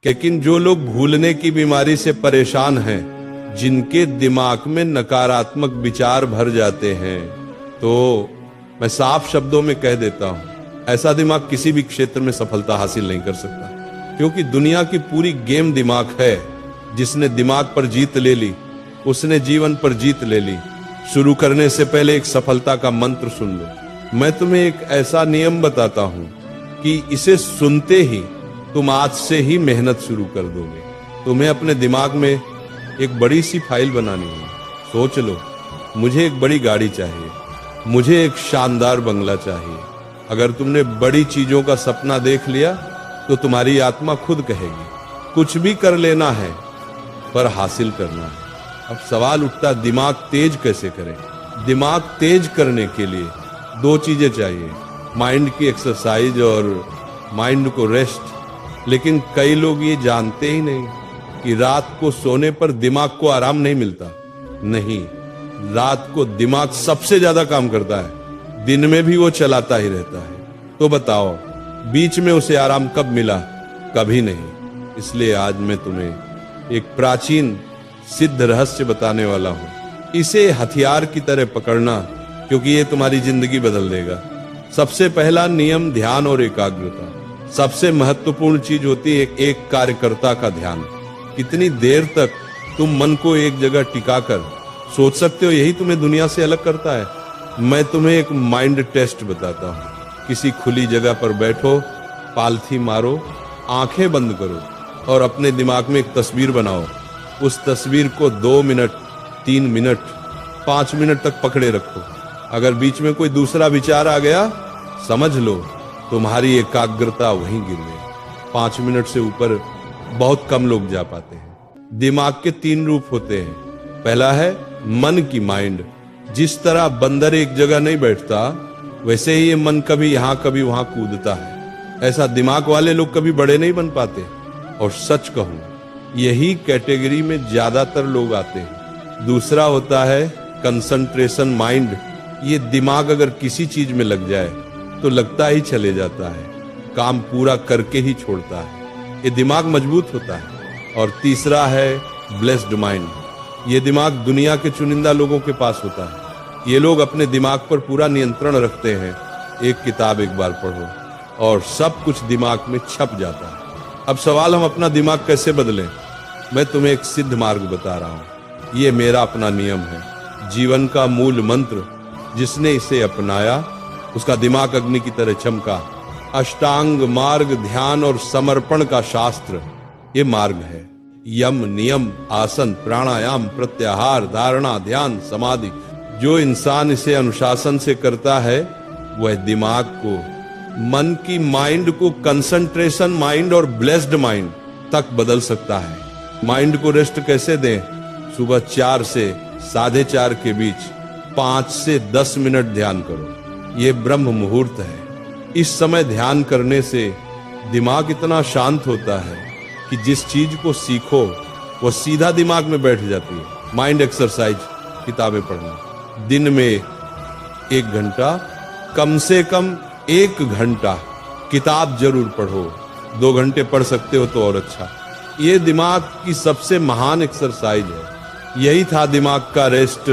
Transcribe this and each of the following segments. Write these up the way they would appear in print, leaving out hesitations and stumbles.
लेकिन जो लोग भूलने की बीमारी से परेशान हैं, जिनके दिमाग में नकारात्मक विचार भर जाते हैं, तो मैं साफ शब्दों में कह देता हूं, ऐसा दिमाग किसी भी क्षेत्र में सफलता हासिल नहीं कर सकता। क्योंकि दुनिया की पूरी गेम दिमाग है। जिसने दिमाग पर जीत ले ली, उसने जीवन पर जीत ले ली। शुरू करने से पहले एक सफलता का मंत्र सुन लो। मैं तुम्हें एक ऐसा नियम बताता हूं कि इसे सुनते ही तुम आज से ही मेहनत शुरू कर दोगे। तुम्हें अपने दिमाग में एक बड़ी सी फाइल बनानी है। सोच लो, मुझे एक बड़ी गाड़ी चाहिए, मुझे एक शानदार बंगला चाहिए। अगर तुमने बड़ी चीजों का सपना देख लिया तो तुम्हारी आत्मा खुद कहेगी, कुछ भी कर लेना है पर हासिल करना है। अब सवाल उठता, दिमाग तेज कैसे करें? दिमाग तेज करने के लिए दो चीजें चाहिए, माइंड की एक्सरसाइज और माइंड को रेस्ट। लेकिन कई लोग ये जानते ही नहीं कि रात को सोने पर दिमाग को आराम नहीं मिलता। नहीं, रात को दिमाग सबसे ज्यादा काम करता है, दिन में भी वो चलाता ही रहता है। तो बताओ, बीच में उसे आराम कब मिला? कभी नहीं। इसलिए आज मैं तुम्हें एक प्राचीन सिद्ध रहस्य बताने वाला हूं। इसे हथियार की तरह पकड़ना, क्योंकि ये तुम्हारी जिंदगी बदल देगा। सबसे पहला नियम, ध्यान और एकाग्रता। सबसे महत्वपूर्ण चीज होती है एक कार्यकर्ता का ध्यान। कितनी देर तक तुम मन को एक जगह टिकाकर सोच सकते हो, यही तुम्हें दुनिया से अलग करता है। मैं तुम्हें एक माइंड टेस्ट बताता हूं। किसी खुली जगह पर बैठो, पालथी मारो, आंखें बंद करो और अपने दिमाग में एक तस्वीर बनाओ। उस तस्वीर को 2 मिनट, 3 मिनट, 5 मिनट तक पकड़े रखो। अगर बीच में कोई दूसरा विचार आ गया, समझ लो तुम्हारी एकाग्रता वहीं गिर गई। 5 मिनट से ऊपर बहुत कम लोग जा पाते हैं। दिमाग के 3 रूप होते हैं। पहला है मन की माइंड। जिस तरह बंदर एक जगह नहीं बैठता, वैसे ही ये मन कभी यहां कभी वहां कूदता है। ऐसा दिमाग वाले लोग कभी बड़े नहीं बन पाते। और सच कहूं, यही कैटेगरी में ज्यादातर लोग आते हैं। दूसरा होता है कंसंट्रेशन माइंड। ये दिमाग अगर किसी चीज में लग जाए तो लगता ही चले जाता है, काम पूरा करके ही छोड़ता है। ये दिमाग मजबूत होता है। और तीसरा है ब्लेस्ड माइंड। ये दिमाग दुनिया के चुनिंदा लोगों के पास होता है। ये लोग अपने दिमाग पर पूरा नियंत्रण रखते हैं। एक किताब एक बार पढ़ो और सब कुछ दिमाग में छप जाता है। अब सवाल, हम अपना दिमाग कैसे बदलें? मैं तुम्हें एक सिद्ध मार्ग बता रहा हूं। ये मेरा अपना नियम है, जीवन का मूल मंत्र। जिसने इसे अपनाया, उसका दिमाग अग्नि की तरह चमका। अष्टांग मार्ग, ध्यान और समर्पण का शास्त्र ये मार्ग है। यम, नियम, आसन, प्राणायाम, प्रत्याहार, धारणा, ध्यान, समाधि। जो इंसान इसे अनुशासन से करता है, वह दिमाग को, मन की माइंड को कंसंट्रेशन माइंड और ब्लेस्ड माइंड तक बदल सकता है। माइंड को रेस्ट कैसे दें? सुबह 4 से 4:30 के बीच 5 से 10 मिनट ध्यान करो। ये ब्रह्म मुहूर्त है। इस समय ध्यान करने से दिमाग इतना शांत होता है कि जिस चीज को सीखो वो सीधा दिमाग में बैठ जाती है। माइंड एक्सरसाइज, किताबें पढ़ना। दिन में 1 घंटा, कम से कम 1 घंटा किताब जरूर पढ़ो। 2 घंटे पढ़ सकते हो तो और अच्छा। ये दिमाग की सबसे महान एक्सरसाइज है। यही था दिमाग का रेस्ट,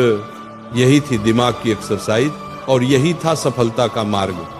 यही थी दिमाग की एक्सरसाइज और यही था सफलता का मार्ग।